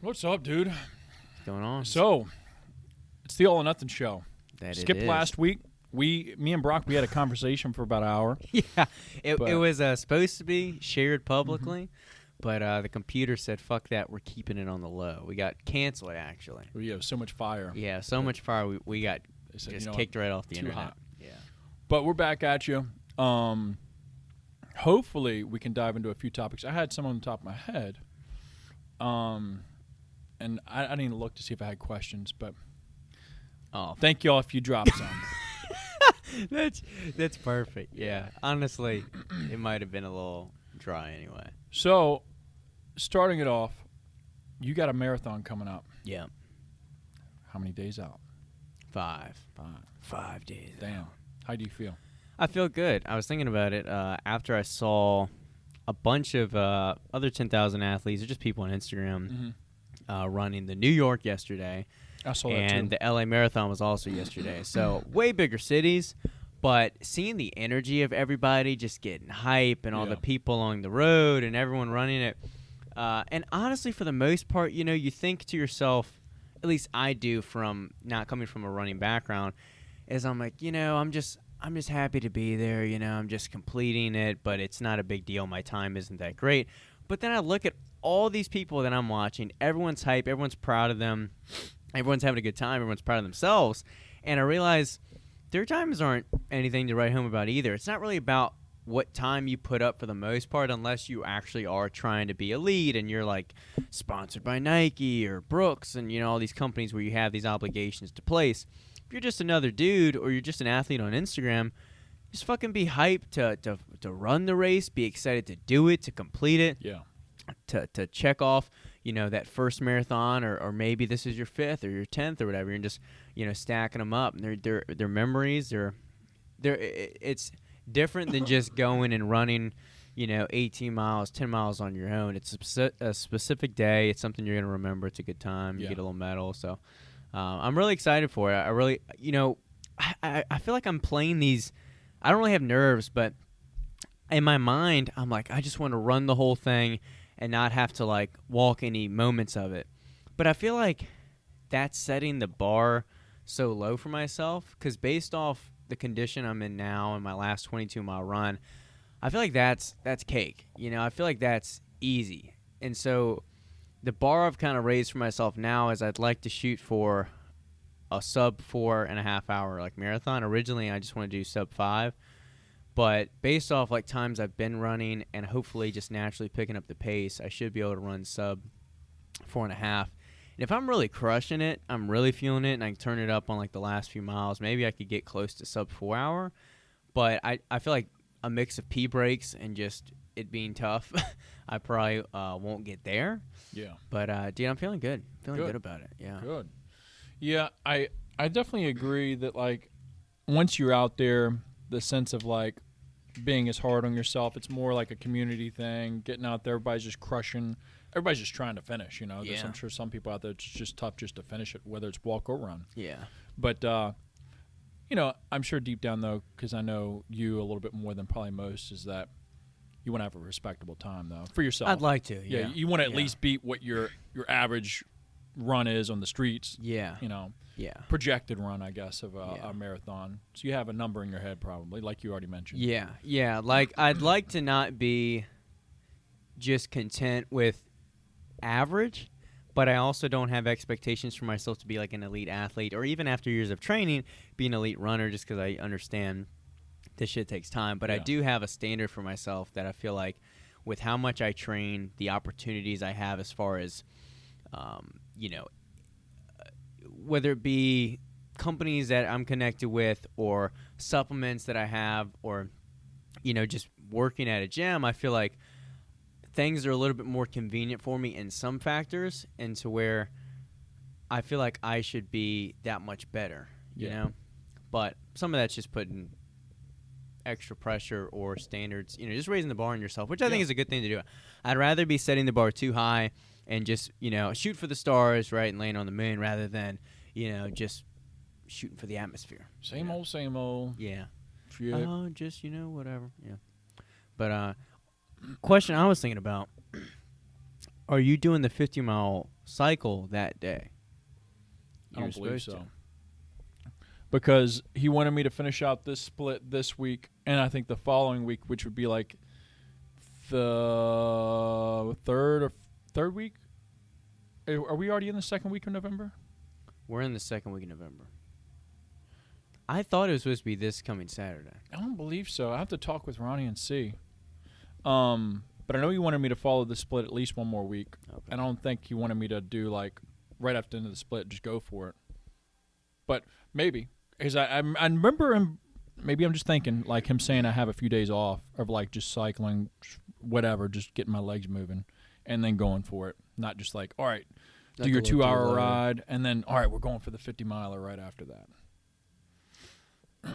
What's up, dude? What's going on? So, it's the All or Nothing show. That Skipped it is. last week. Me and Brock, we had a conversation for about an hour. Yeah, it was supposed to be shared publicly, but the computer said, fuck that, we're keeping it on the low. We got canceled, actually. We have so much fire. Yeah, so much fire, we got They said, just you know kicked what? right off the Too internet. hot. Yeah. But we're back at you. Hopefully, we can dive into a few topics. I had some on the top of my head. And I didn't even look to see if I had questions, but thank y'all if you dropped some. That's perfect. Yeah. Honestly, it might have been a little dry anyway. So, starting it off, you got a marathon coming up. Yeah. How many days out? 5 5 days. Damn. out. How do you feel? I feel good. I was thinking about it after I saw a bunch of other 10,000 athletes, or just people on Instagram, running the New York yesterday. I saw that and too. the LA Marathon was also yesterday. So way bigger cities, but seeing the energy of everybody just getting hype and all the people along the road and everyone running it. And honestly, for the most part, you think to yourself, at least I do from not coming from a running background, is I'm like, I'm just happy to be there. I'm just completing it, but it's not a big deal. My time isn't that great. But then I look at all these people that I'm watching. Everyone's hype. Everyone's proud of them. Everyone's having a good time. Everyone's proud of themselves. And I realize their times aren't anything to write home about either. It's not really about what time you put up for the most part, unless you actually are trying to be elite and you're like sponsored by Nike or Brooks and all these companies where you have these obligations to place. If you're just another dude or you're just an athlete on Instagram, just fucking be hyped to run the race, be excited to do it, to complete it. Yeah. To check off, that first marathon, or maybe this is your 5th or your 10th or whatever, and just stacking them up. And they're memories. It's different than just going and running, 18 miles, 10 miles on your own. It's a specific day. It's something you're gonna remember. It's a good time. You get a little medal. So I'm really excited for it. I really, I feel like I'm playing these. I don't really have nerves, but in my mind, I'm like, I just want to run the whole thing and not have to like walk any moments of it. But I feel like that's setting the bar so low for myself, because based off the condition I'm in now in my last 22-mile run, I feel like that's cake. I feel like that's easy. And so the bar I've kind of raised for myself now is I'd like to shoot for a sub 4.5 hour like marathon. Originally, I just want to do sub 5. But based off like times I've been running and hopefully just naturally picking up the pace, I should be able to run sub 4.5. And if I'm really crushing it, I'm really feeling it, and I can turn it up on like the last few miles, maybe I could get close to sub 4 hour. But I feel like a mix of pee breaks and just it being tough, I probably won't get there. Yeah. But dude, I'm feeling good. Feeling good about it. Yeah. Good. Yeah, I definitely agree that like once you're out there, the sense of like being as hard on yourself, it's more like a community thing. Getting out there, everybody's just crushing. Everybody's just trying to finish. There's, I'm sure some people out there, it's just tough just to finish it, whether it's walk or run. Yeah. But I'm sure deep down though, because I know you a little bit more than probably most, is that you want to have a respectable time though for yourself. I'd like to. Yeah. You want to at least beat what your average run is on the streets. Yeah. Yeah. Projected run, I guess, of a marathon. So you have a number in your head probably, like you already mentioned. Yeah. Like, I'd like to not be just content with average, but I also don't have expectations for myself to be like an elite athlete, or even after years of training, be an elite runner, just because I understand this shit takes time. But I do have a standard for myself that I feel like with how much I train, the opportunities I have as far as, whether it be companies that I'm connected with or supplements that I have, or, just working at a gym, I feel like things are a little bit more convenient for me in some factors, and to where I feel like I should be that much better, you know? But some of that's just putting extra pressure or standards, just raising the bar on yourself, which I think is a good thing to do. I'd rather be setting the bar too high and just, shoot for the stars, right, and land on the moon, rather than, just shooting for the atmosphere. Same old. Yeah. Oh, just, whatever. Yeah. But question I was thinking about, are you doing the 50-mile cycle that day. I don't believe supposed so. to. Because he wanted me to finish out this split this week, and I think the following week, which would be like the third week. Are we already in the second week of November? We're in the second week of November. I thought it was supposed to be this coming Saturday. I don't believe so. I have to talk with Ronnie and see. But I know he wanted me to follow the split at least one more week. Okay. I don't think he wanted me to do like right after the end of the split, just go for it. But maybe. Because I remember him, maybe I'm just thinking, like him saying I have a few days off of like just cycling, whatever, just getting my legs moving and then going for it. Not just like, all right, do your 2-hour ride and then, all right, we're going for the 50-miler right after that.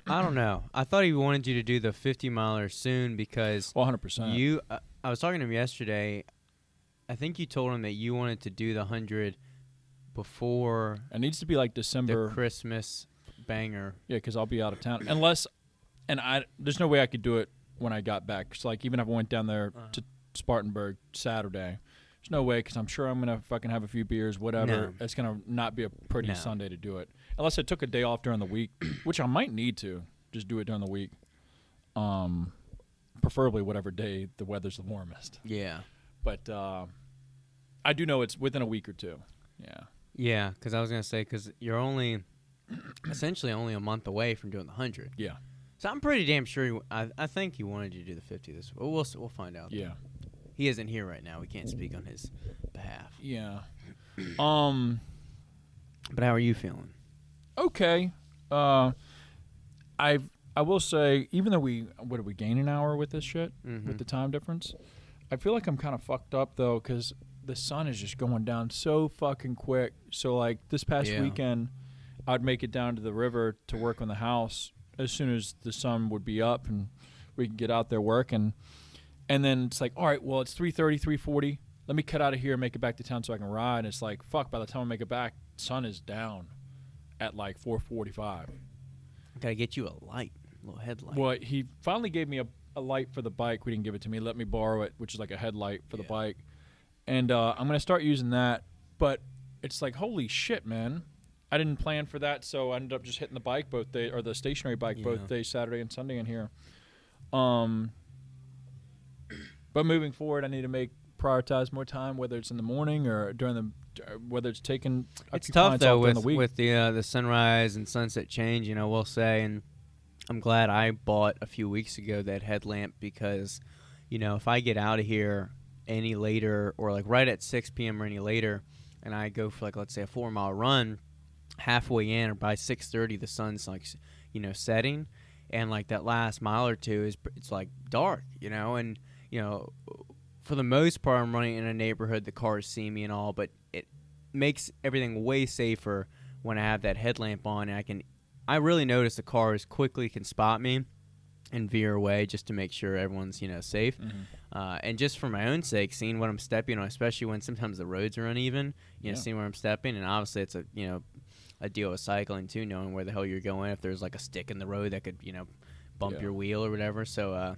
I don't know. I thought he wanted you to do the 50-miler soon because 100%. I was talking to him yesterday. I think you told him that you wanted to do the 100 before it needs to be like December. The Christmas banger. Yeah, because I'll be out of town. There's no way I could do it when I got back. Cause like even if I went down there to Spartanburg Saturday, there's no way because I'm sure I'm going to fucking have a few beers, whatever. No. It's going to not be a pretty Sunday to do it. Unless I took a day off during the week, which I might need to just do it during the week. Preferably whatever day the weather's the warmest. Yeah. But I do know it's within a week or two. Yeah. Yeah, because I was going to say, because you're essentially only a month away from doing the 100. Yeah. So I'm pretty damn sure, I think he wanted you to do the 50 this week. We'll find out. Yeah. He isn't here right now. We can't speak on his behalf. Yeah. But how are you feeling? Okay. I will say, even though we gain an hour with this shit, with the time difference, I feel like I'm kind of fucked up, though, because the sun is just going down so fucking quick. So, like, this past weekend, I'd make it down to the river to work on the house as soon as the sun would be up and we could get out there working. And then it's like, all right, well, it's 3:30, 3:40. Let me cut out of here and make it back to town so I can ride. And it's like, fuck, by the time I make it back, sun is down at like 4:45. Gotta get you a light, a little headlight. Well, he finally gave me a light for the bike. We didn't give it to me. He let me borrow it, which is like a headlight for the bike. And I'm going to start using that. But it's like, holy shit, man. I didn't plan for that, so I ended up just hitting the bike both days, or the stationary bike both days, Saturday and Sunday in here. But moving forward, I need to prioritize more time, whether it's in the morning or whether it's taking. It's tough though with the the sunrise and sunset change. We'll say, and I'm glad I bought a few weeks ago that headlamp because, if I get out of here any later or like right at 6 p.m. or any later, and I go for like let's say a 4-mile run, halfway in or by 6:30 the sun's like setting, and like that last mile or two it's like dark, and for the most part I'm running in a neighborhood the cars see me and all, but it makes everything way safer when I have that headlamp on, and I really notice the cars quickly can spot me and veer away just to make sure everyone's safe. And just for my own sake, seeing what I'm stepping on, especially when sometimes the roads are uneven, seeing where I'm stepping, and obviously it's a deal with cycling too, knowing where the hell you're going, if there's like a stick in the road that could bump your wheel or whatever. So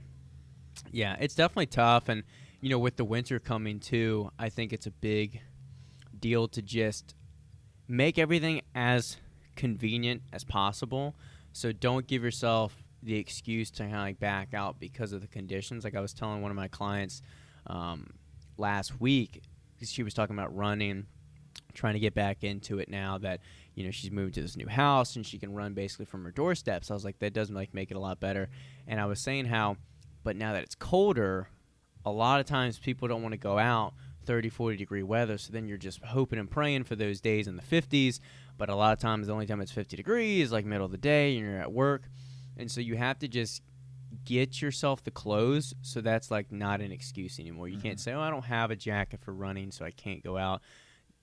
it's definitely tough, and with the winter coming too, I think it's a big deal to just make everything as convenient as possible. So don't give yourself the excuse to kind of like back out because of the conditions. Like I was telling one of my clients last week, because she was talking about running, trying to get back into it now that she's moved to this new house and she can run basically from her doorstep. So I was like, that does make it a lot better. And I was saying how, but now that it's colder, a lot of times people don't want to go out 30-40 degree weather, so then you're just hoping and praying for those days in the 50s. But a lot of times the only time it's 50 degrees is like middle of the day and you're at work. And so you have to just get yourself the clothes, so that's like not an excuse anymore. You can't say, I don't have a jacket for running, so I can't go out.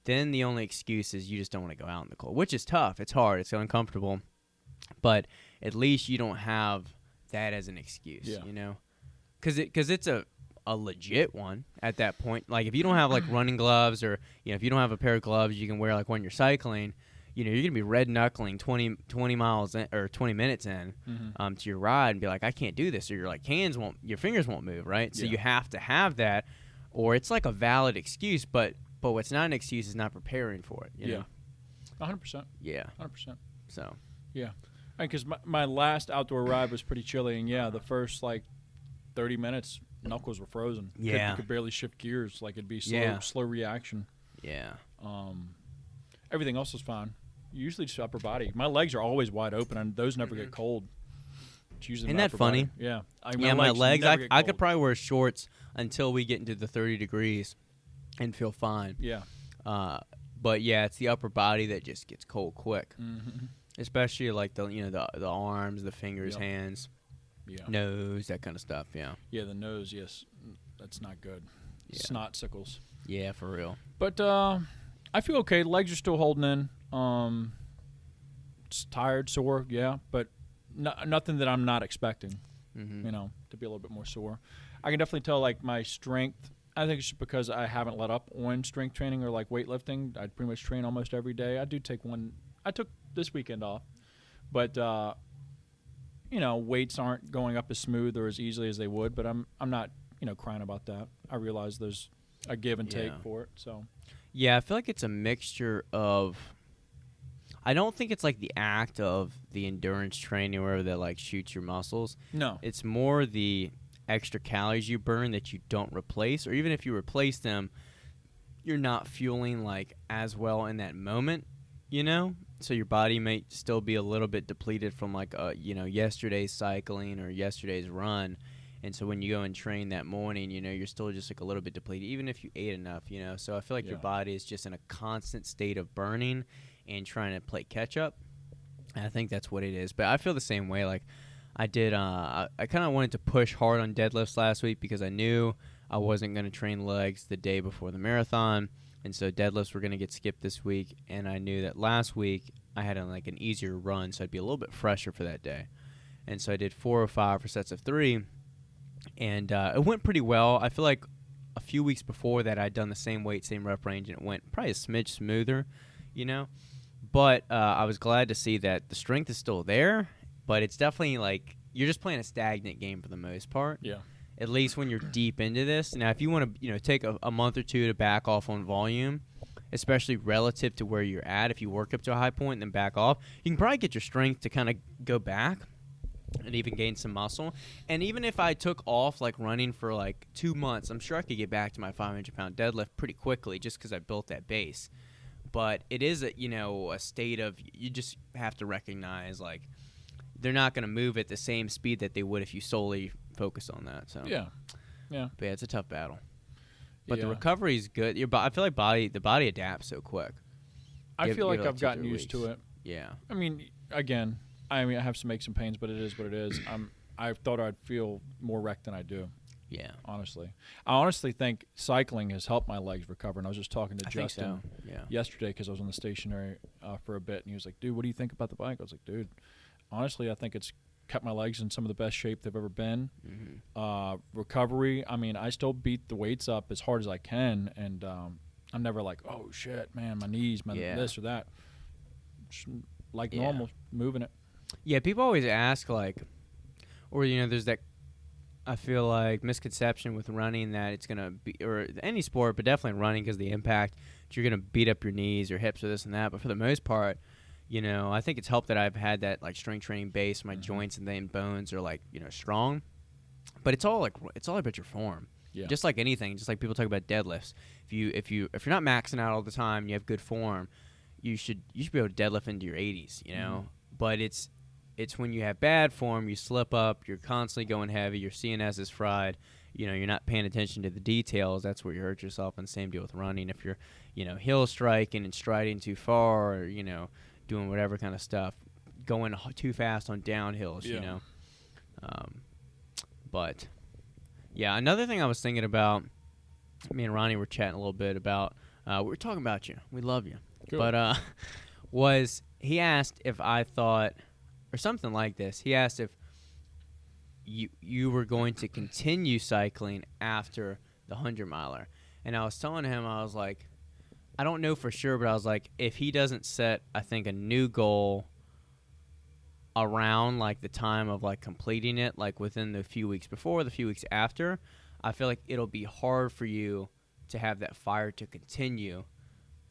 Then the only excuse is you just don't want to go out in the cold, which is tough. It's hard. It's uncomfortable. But at least you don't have that as an excuse, Because it's a legit one at that point. Like if you don't have like running gloves, or if you don't have a pair of gloves you can wear like when you're cycling, you're going to be red knuckling 20 miles in, or 20 minutes in to your ride and be like, I can't do this, or your fingers won't move, right? So you have to have that, or it's like a valid excuse, but But what's not an excuse is not preparing for it. You know? 100%. Yeah. 100%. So. Yeah. Because my last outdoor ride was pretty chilly, and the first 30 minutes, knuckles were frozen. Yeah. Could barely shift gears. It'd be slow reaction. Yeah. Everything else was fine. Usually just upper body. My legs are always wide open, and those never get cold. It's usually Isn't my that upper funny? body. Yeah. My legs. never get I could cold. probably wear shorts until we get into the 30 degrees, and feel fine. Yeah. But yeah, it's the upper body that just gets cold quick. Mm-hmm. Especially the arms, the fingers, hands, nose, that kind of stuff. Yeah. Yeah, the nose. Yes, that's not good. Yeah. Snot sickles. Yeah, for real. But I feel okay. Legs are still holding in. Just tired, sore. Yeah, but nothing that I'm not expecting. Mm-hmm. To be a little bit more sore. I can definitely tell my strength. I think it's just because I haven't let up on strength training or weightlifting. I pretty much train almost every day. I do take one. I took this weekend off, but weights aren't going up as smooth or as easily as they would. But I'm not crying about that. I realize there's a give and take for it. So yeah, I feel like it's a mixture of. I don't think it's the act of the endurance training where that shoots your muscles. No, it's more the extra calories you burn that you don't replace, or even if you replace them, you're not fueling as well in that moment, so your body may still be a little bit depleted from yesterday's cycling or yesterday's run, and so when you go and train that morning, you're still just a little bit depleted even if you ate enough, so I feel like your body is just in a constant state of burning and trying to play catch up, and I think that's what it is. But I feel the same way. I did. I kind of wanted to push hard on deadlifts last week because I knew I wasn't going to train legs the day before the marathon, and so deadlifts were going to get skipped this week. And I knew that last week I had an easier run, so I'd be a little bit fresher for that day. And so I did 4 or 5 for sets of 3, and it went pretty well. I feel like a few weeks before that I'd done the same weight, same rep range, and it went probably a smidge smoother, But I was glad to see that the strength is still there. But it's definitely you're just playing a stagnant game for the most part. Yeah. At least when you're deep into this. Now, if you want to, take a month or two to back off on volume, especially relative to where you're at, if you work up to a high point and then back off, you can probably get your strength to kind of go back and even gain some muscle. And even if I took off running for 2 months, I'm sure I could get back to my 500-pound deadlift pretty quickly just because I built that base. But it is a state of you just have to recognize they're not going to move at the same speed that they would if you solely focus on that. So yeah. But yeah, it's a tough battle. But the recovery is good. I feel like the body adapts so quick. I feel like I've gotten used to it. Yeah. I mean, again, I have some aches and pains, but it is what it is. I thought I'd feel more wrecked than I do. Yeah. Honestly. I honestly think cycling has helped my legs recover. And I was just talking to Justin yesterday because I was on the stationary for a bit. And he was like, dude, what do you think about the bike? I was like, dude, honestly, I think it's kept my legs in some of the best shape they've ever been. Mm-hmm. Recovery, I still beat the weights up as hard as I can. And I'm never oh, shit, man, my knees, this or that. Just normal, moving it. Yeah, people always ask, or, there's that, I feel misconception with running that it's going to be, or any sport, but definitely running because of the impact, that you're going to beat up your knees or hips or this and that. But for the most part, I think it's helped that I've had that strength training base. My joints and then bones are strong, but it's all about your form. Yeah. Just like anything, just like people talk about deadlifts. If you're not maxing out all the time, you have good form, you should be able to deadlift into your 80s. But it's when you have bad form, you slip up, you're constantly going heavy, your CNS is fried, you're not paying attention to the details, that's where you hurt yourself. And same deal with running. If you're, heel striking and striding too far, or, doing whatever kind of stuff, going too fast on downhills, But, yeah, another thing I was thinking about, me and Ronnie were chatting a little bit about, we were talking about you. We love you. Cool. But was he asked if I thought, or something like this, he asked if you were going to continue cycling after the 100-miler. And I was telling him, I was like, I don't know for sure, but I was like, if he doesn't set, I think, a new goal around the time of completing it, within the few weeks before, the few weeks after, I feel like it'll be hard for you to have that fire to continue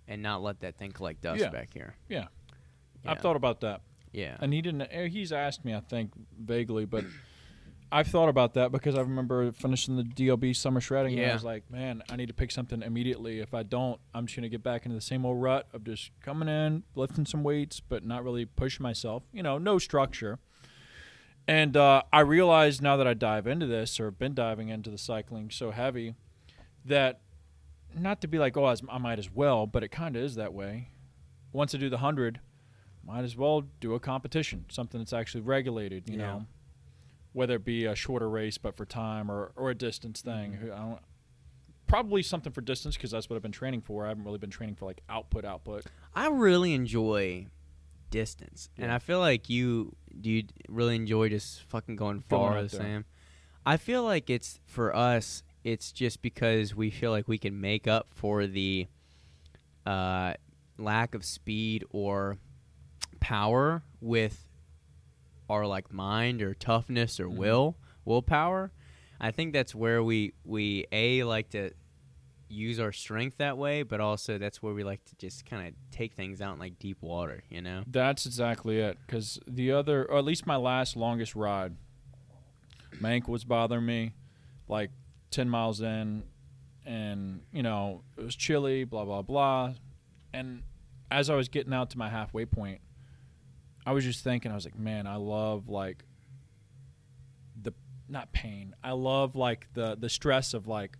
and not let that thing collect dust Yeah. back here. Yeah. Yeah. I've thought about that. Yeah. And he's asked me, I think, vaguely, but I've thought about that because I remember finishing the DLB summer shredding, and Yeah. I was like, man, I need to pick something immediately. If I don't, I'm just going to get back into the same old rut of just coming in, lifting some weights, but not really pushing myself. No structure. And I realized now that I dive into this, or been diving into the cycling so heavy, that not to be like, I might as well, but it kind of is that way. Once I do the 100, might as well do a competition, something that's actually regulated, you know, whether it be a shorter race but for time or a distance thing. Probably something for distance because that's what I've been training for. I haven't really been training for, like, output. I really enjoy distance, and I feel like do you really enjoy just fucking going far the same? I feel like it's, for us, it's just because we feel like we can make up for the lack of speed or power with our, like, mind or toughness or willpower. I think that's where we like to use our strength that way, but also that's where we like to just kind of take things out in, like, deep water, you know? That's exactly it. Because or at least my longest ride, my ankle was bothering me, like 10 miles in, and, it was chilly, blah, blah, blah. And as I was getting out to my halfway point, I was just thinking, I was like, man, I love, like, not pain. I love, like, the stress of, like,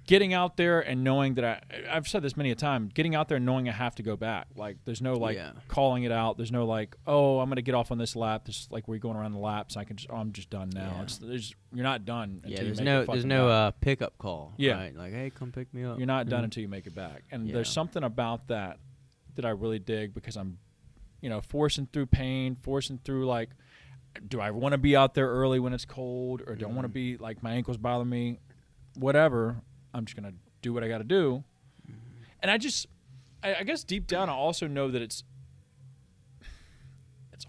getting out there and knowing that I've said this many a time, getting out there and knowing I have to go back. Like, there's no, like, calling it out. There's no, like, oh, I'm going to get off on this lap. Just like we're going around the laps. I can just, I'm just done now. Yeah. You're not done until you make it. There's no pickup call. Yeah. Right? Like, hey, come pick me up. You're not done until you make it back. And there's something about that I really dig because I'm, forcing through pain, forcing through, like, do I want to be out there early when it's cold, or do I want to be, like, my ankles bother me? Whatever. I'm just going to do what I got to do. And I guess deep down I also know that it's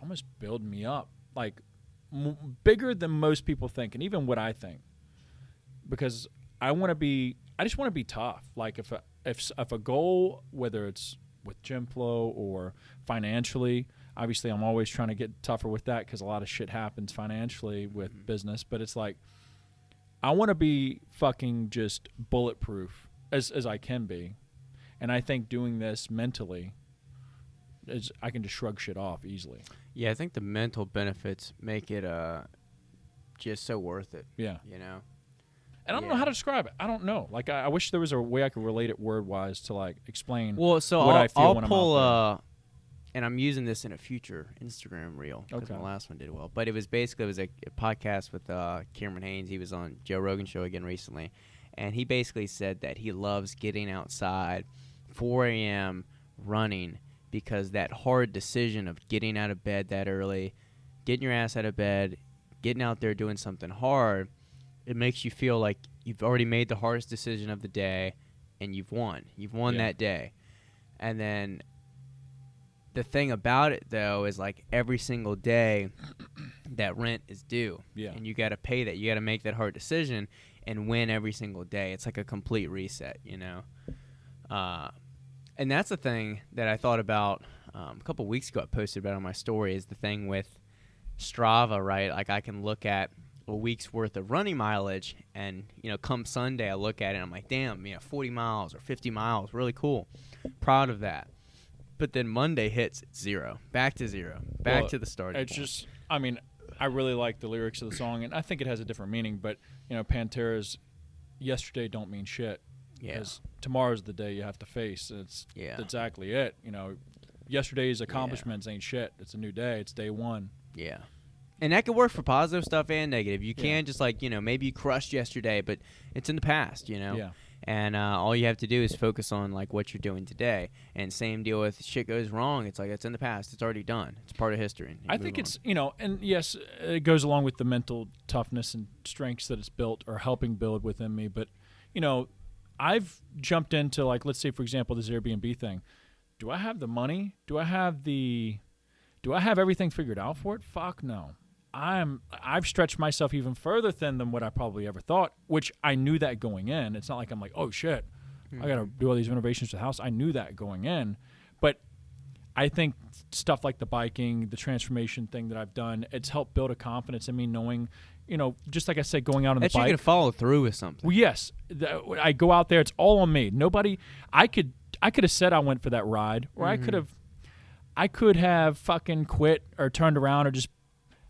almost building me up, like, bigger than most people think, and even what I think. Because I just want to be tough. Like, if a goal, whether it's with GYMFLO or financially, obviously I'm always trying to get tougher with that because a lot of shit happens financially with business, but it's like I want to be fucking just bulletproof as I can be. And I think doing this mentally is I can just shrug shit off easily. Yeah, I think the mental benefits make it just so worth it. Yeah. And I don't know how to describe it. I don't know. Like, I wish there was a way I could relate it word-wise to, like, explain what I feel when I'm out there. And I'm using this in a future Instagram reel because my last one did well. But it was a podcast with Cameron Haynes. He was on Joe Rogan Show again recently. And he basically said that he loves getting outside, 4 a.m., running, because that hard decision of getting out of bed that early, getting your ass out of bed, getting out there doing something hard, it makes you feel like you've already made the hardest decision of the day and you've won. You've won that day. And then the thing about it, though, is, like, every single day that rent is due. Yeah. And you got to pay that. You got to make that hard decision and win every single day. It's like a complete reset, And that's the thing that I thought about a couple weeks ago. I posted about on my story is the thing with Strava, right? Like, I can look at a week's worth of running mileage, and come Sunday I look at it and I'm like, damn, 40 miles or 50 miles, really cool, proud of that. But then Monday hits, it's zero, back to the starting point. Just, I mean, I really like the lyrics of the song, and I think it has a different meaning, but Pantera's yesterday don't mean shit, because tomorrow's the day you have to face. It's exactly it. Yesterday's accomplishments ain't shit. It's a new day. It's day one. Yeah. And that could work for positive stuff and negative. You can just, like, maybe you crushed yesterday, but it's in the past, Yeah. And all you have to do is focus on, like, what you're doing today. And same deal with shit goes wrong. It's like, it's in the past. It's already done. It's part of history. I think it's, and yes, it goes along with the mental toughness and strengths that it's built or helping build within me. But, I've jumped into, like, let's say, for example, this Airbnb thing. Do I have the money? Do I have everything figured out for it? Fuck no. I've stretched myself even further thin than what I probably ever thought, which I knew that going in. It's not like I'm like, oh shit, I got to do all these renovations to the house. I knew that going in. But I think stuff like the biking, the transformation thing that I've done, it's helped build a confidence in me knowing, just like I said, going out on the bike. That you can follow through with something. Well, yes. I go out there, it's all on me. Nobody, I could have said I went for that ride, or I could have fucking quit or turned around or just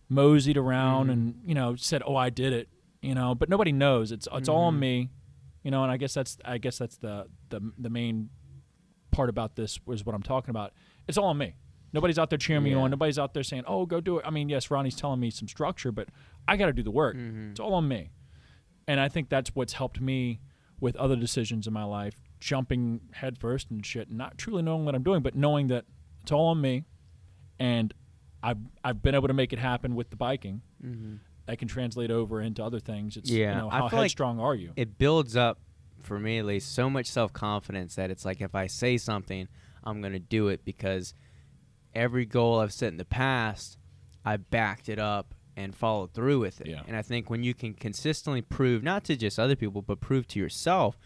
moseyed around and, said, oh, I did it, but nobody knows. It's all on me, and I guess that's the main part about this was what I'm talking about. It's all on me. Nobody's out there cheering me on. Nobody's out there saying, oh, go do it. I mean, yes, Ronnie's telling me some structure, but I got to do the work. It's all on me. And I think that's what's helped me with other decisions in my life, jumping headfirst and shit, and not truly knowing what I'm doing, but knowing that it's all on me. And I've been able to make it happen with the biking. That can translate over into other things. It's, how headstrong are you? It builds up, for me at least, so much self-confidence that it's like if I say something, I'm going to do it, because every goal I've set in the past, I backed it up and followed through with it. Yeah. And I think when you can consistently prove, not to just other people, but prove to yourself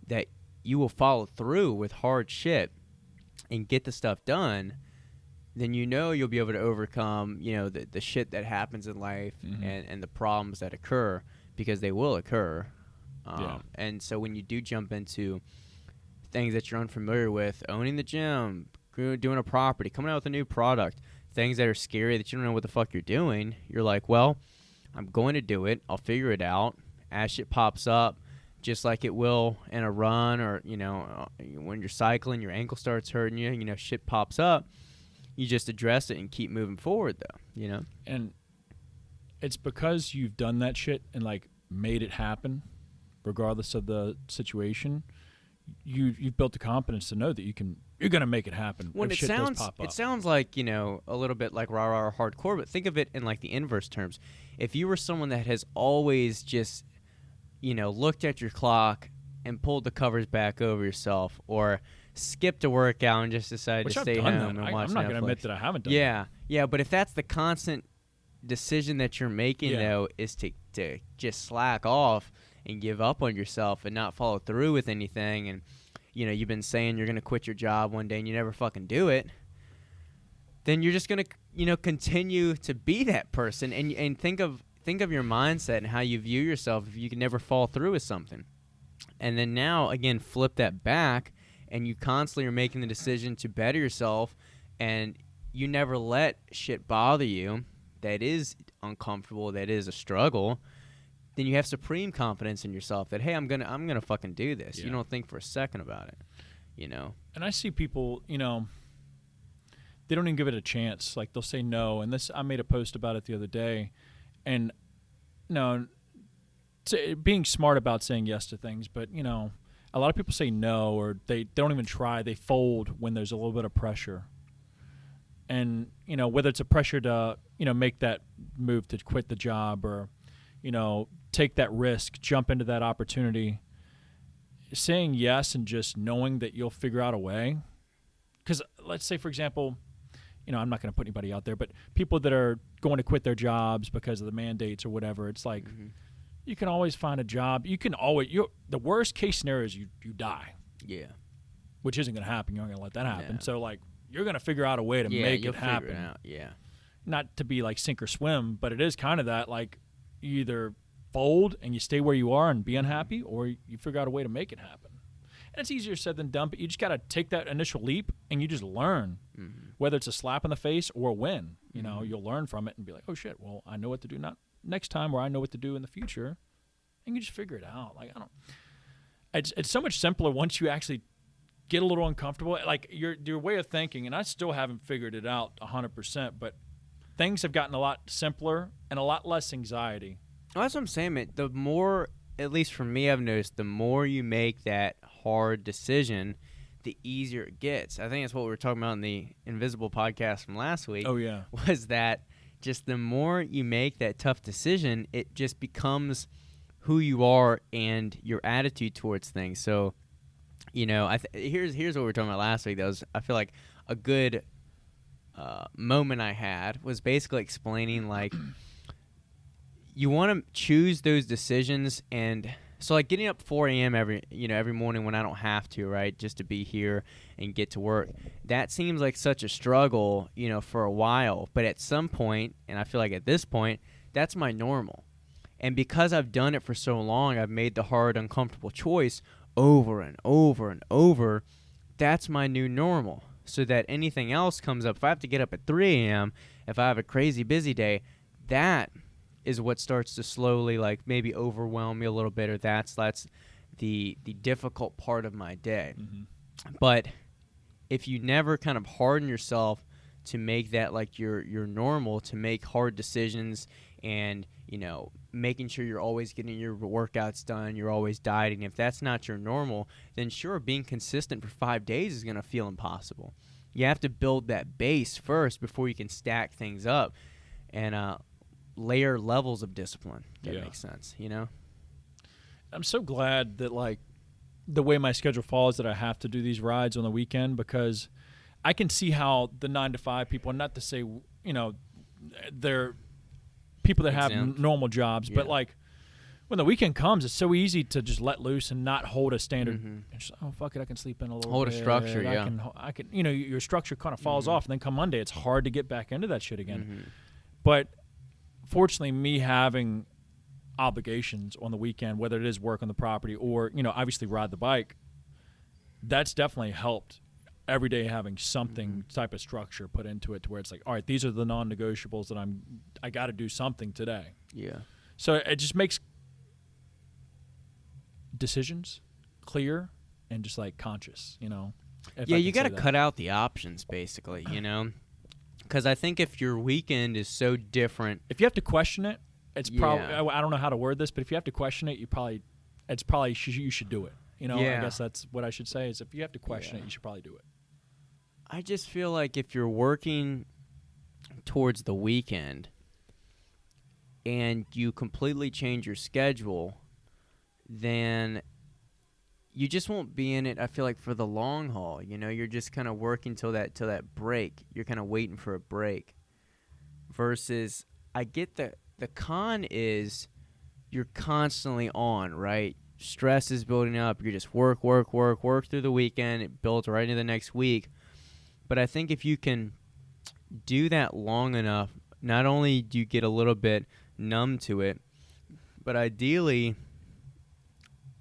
that you will follow through with hard shit and get the stuff done, then you'll be able to overcome, the shit that happens in life and the problems that occur, because they will occur. And so when you do jump into things that you're unfamiliar with, owning the gym, doing a property, coming out with a new product, things that are scary that you don't know what the fuck you're doing, you're like, well, I'm going to do it. I'll figure it out. As shit pops up, just like it will in a run, or, when you're cycling, your ankle starts hurting you, shit pops up. You just address it and keep moving forward, though, And it's because you've done that shit and, made it happen, regardless of the situation. You've built the confidence to know that you're gonna make it happen. When if shit does pop up. It sounds like, a little bit like rah-rah hardcore, but think of it in the inverse terms. If you were someone that has always just, looked at your clock and pulled the covers back over yourself, or skipped a workout and just decided to stay home and watch Netflix. I'm not going to admit that I haven't done that. Yeah, but if that's the constant decision that you're making, though, is to just slack off and give up on yourself and not follow through with anything, and, you've been saying you're going to quit your job one day and you never fucking do it, then you're just going to, continue to be that person, and think of your mindset and how you view yourself if you can never fall through with something. And then now, again, flip that back, and you constantly are making the decision to better yourself, and you never let shit bother you that is uncomfortable, that is a struggle. Then you have supreme confidence in yourself that, hey, I'm gonna fucking do this. You don't think for a second about it, And I see people, they don't even give it a chance. Like, they'll say no. And I made a post about it the other day, and being smart about saying yes to things, but a lot of people say no, or they don't even try. They fold when there's a little bit of pressure. And, whether it's a pressure to, make that move to quit the job, or, take that risk, jump into that opportunity, saying yes and just knowing that you'll figure out a way. Because let's say, for example, I'm not going to put anybody out there, but people that are going to quit their jobs because of the mandates or whatever, it's like, you can always find a job. You can always, the worst case scenario is you die. Yeah. Which isn't going to happen. You're not going to let that happen. No. So, you're going to figure out a way to make it happen. Figure it out. Yeah. Not to be sink or swim, but it is kind of that, you either fold and you stay where you are and be unhappy, or you figure out a way to make it happen. And it's easier said than done, but you just got to take that initial leap and you just learn. Whether it's a slap in the face or a win, you'll learn from it and be like, oh shit, well, I know what to do next time, or I know what to do in the future, and you just figure it out. It's so much simpler once you actually get a little uncomfortable. Your way of thinking, and I still haven't figured it out 100%, but things have gotten a lot simpler and a lot less anxiety. Well, that's what I'm saying, man. The more, at least for me, I've noticed, the more you make that hard decision, the easier it gets. I think that's what we were talking about in the Invisible podcast from last week. Oh, yeah. Was that just the more you make that tough decision, it just becomes who you are and your attitude towards things. So, here's what we were talking about last week. That was, I feel like, a good moment I had was basically explaining, you want to choose those decisions. And so like getting up 4 a.m. every morning when I don't have to, right, just to be here and get to work, that seems like such a struggle, for a while. But at some point, and I feel like at this point, that's my normal. And because I've done it for so long, I've made the hard, uncomfortable choice over and over and over. That's my new normal. So that anything else comes up, if I have to get up at 3 a.m., if I have a crazy busy day, that is what starts to slowly like maybe overwhelm me a little bit, or that's the difficult part of my day. Mm-hmm. But if you never kind of harden yourself to make that like your normal, to make hard decisions and, making sure you're always getting your workouts done, you're always dieting, if that's not your normal, then sure, being consistent for 5 days is going to feel impossible. You have to build that base first before you can stack things up and layer levels of discipline. That makes sense, I'm so glad that, like, the way my schedule falls, that I have to do these rides on the weekend, because I can see how the 9-to-5 people, and not to say, they're people that have normal jobs, but like when the weekend comes, it's so easy to just let loose and not hold a standard. And just, oh, fuck it, I can sleep in a little hold bit. A structure. I can, your structure kind of falls off, and then come Monday, it's hard to get back into that shit again. But fortunately, me having obligations on the weekend, whether it is work on the property or, obviously ride the bike, that's definitely helped. Every day having something type of structure put into it, to where it's like, all right, these are the non-negotiables that I got to do something today. Yeah. So it just makes decisions clear and just like conscious, Yeah, you got to cut out the options, basically, because I think if your weekend is so different, if you have to question it, it's probably, I don't know how to word this, but if you have to question it, you should do it. I guess that's what I should say, is if you have to question it, you should probably do it. I just feel like if you're working towards the weekend and you completely change your schedule, then you just won't be in it, I feel like, for the long haul. You're just kind of working till that break. You're kind of waiting for a break. Versus, I get the con is you're constantly on, right? Stress is building up. You're just work through the weekend. It builds right into the next week. But I think if you can do that long enough, not only do you get a little bit numb to it, but ideally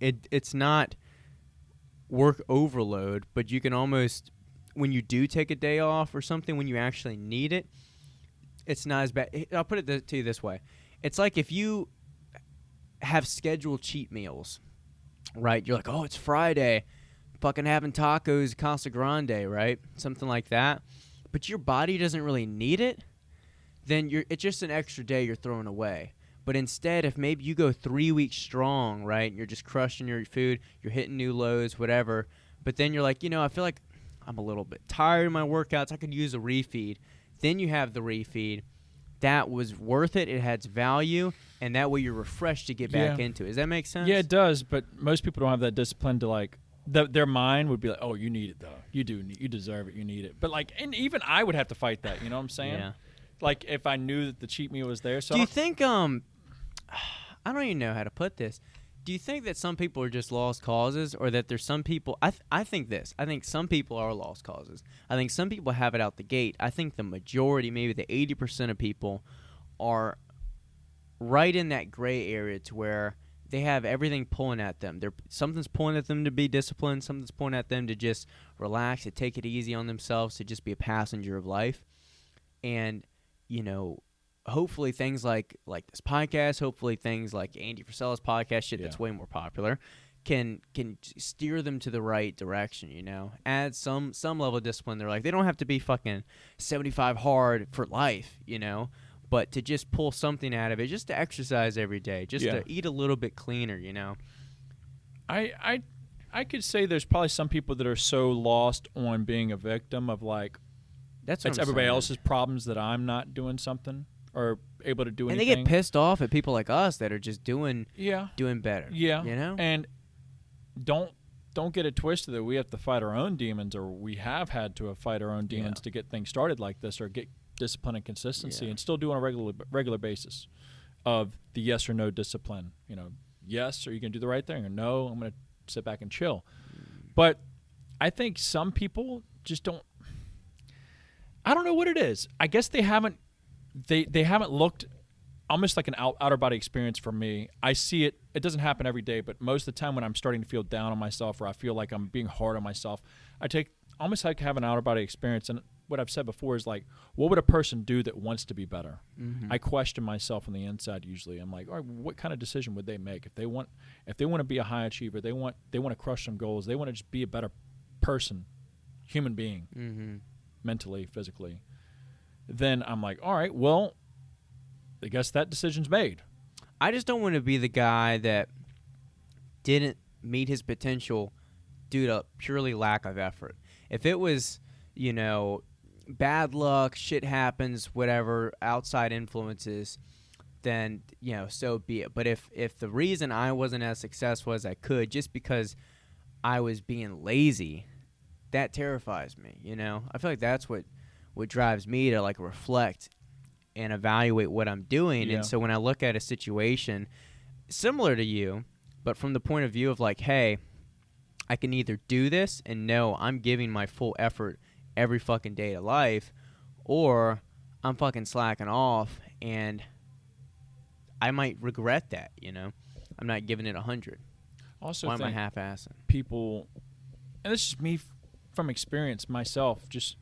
it's not work overload, but you can almost, when you do take a day off or something, when you actually need it, it's not as bad. I'll put it to you this way. It's like if you have scheduled cheat meals, right? You're like, oh, it's Friday, fucking having tacos, Casa Grande, right? Something like that. But your body doesn't really need it, then it's just an extra day you're throwing away. But instead, if maybe you go 3 weeks strong, right, and you're just crushing your food, you're hitting new lows, whatever, but then you're like, I feel like I'm a little bit tired of my workouts, I could use a refeed. Then you have the refeed. That was worth it. It has value, and that way you're refreshed to get back into it. Does that make sense? Yeah, it does, but most people don't have that discipline to, like, their mind would be like, oh, you need it, though. You deserve it. You need it. But, like, and even I would have to fight that. You know what I'm saying? Yeah. Like, if I knew that the cheat meal was there. So do you think, I don't even know how to put this. Do you think that some people are just lost causes, or that there's some people, I think this. I think some people are lost causes. I think some people have it out the gate. I think the majority, maybe the 80% of people, are right in that gray area to where they have everything pulling at them. Something's pulling at them to be disciplined. Something's pulling at them to just relax, to take it easy on themselves, to just be a passenger of life. And, hopefully things like this podcast, hopefully things like Andy Frisella's podcast, that's way more popular, can steer them to the right direction, Add some level of discipline. They're like, they don't have to be fucking 75 hard for life, but to just pull something out of it, just to exercise every day, just to eat a little bit cleaner, I could say there's probably some people that are so lost on being a victim of, like, it's everybody else's problems that I'm not doing something or able to do anything. And they get pissed off at people like us that are just doing better. Yeah. And don't get it twisted that we have to fight our own demons, or we have had to fight our own demons to get things started like this, or get discipline and consistency and still do on a regular basis. of the yes or no discipline. You know, yes, are you going to do the right thing? Or no, I'm going to sit back and chill. But I think some people just don't. I don't know what it is. I guess they haven't looked. Almost like an outer body experience for me. I see it. It doesn't happen every day, but most of the time when I'm starting to feel down on myself or I feel like I'm being hard on myself, I take almost like have an outer body experience. And what I've said before is like, what would a person do that wants to be better? I question myself on the inside usually. I'm like, all right, what kind of decision would they make if they want to be a high achiever? They want to crush some goals. They want to just be a better person, human being, mentally, physically. Then I'm like, all right, well, I guess that decision's made. I just don't want to be the guy that didn't meet his potential due to purely lack of effort. If it was, you know, bad luck, shit happens, whatever, outside influences, then, you know, so be it. But if the reason I wasn't as successful as I could just because I was being lazy, that terrifies me, you know? I feel like that's what drives me to, like, reflect and evaluate what I'm doing. Yeah. And so when I look at a situation similar to you, but from the point of view of like, hey, I can either do this and know I'm giving my full effort every fucking day of life, or I'm fucking slacking off and I might regret that, you know? I'm not giving it 100. Also, why am I half-assing? People, and this is me from experience myself, just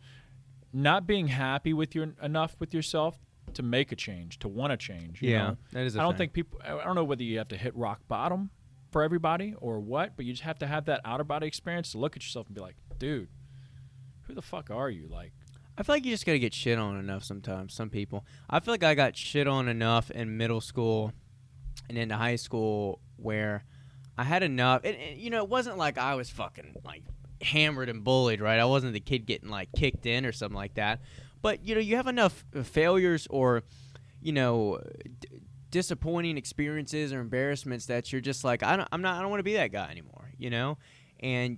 not being happy with enough with yourself to make a change, to want to change. You know? That is a I don't thing. think people. I don't know whether you have to hit rock bottom for everybody or what, but you just have to have that outer body experience to look at yourself and be like, dude, who the fuck are you? Like, I feel like you just got to get shit on enough sometimes, some people. I feel like I got shit on enough in middle school and into high school where I had enough. And, you know, it wasn't like I was fucking, like, hammered and bullied, right? I wasn't the kid getting, like, kicked in or something like that. But, you know, you have enough failures or, you know, disappointing experiences or embarrassments that you're just like, I don't want to be that guy anymore, you know? And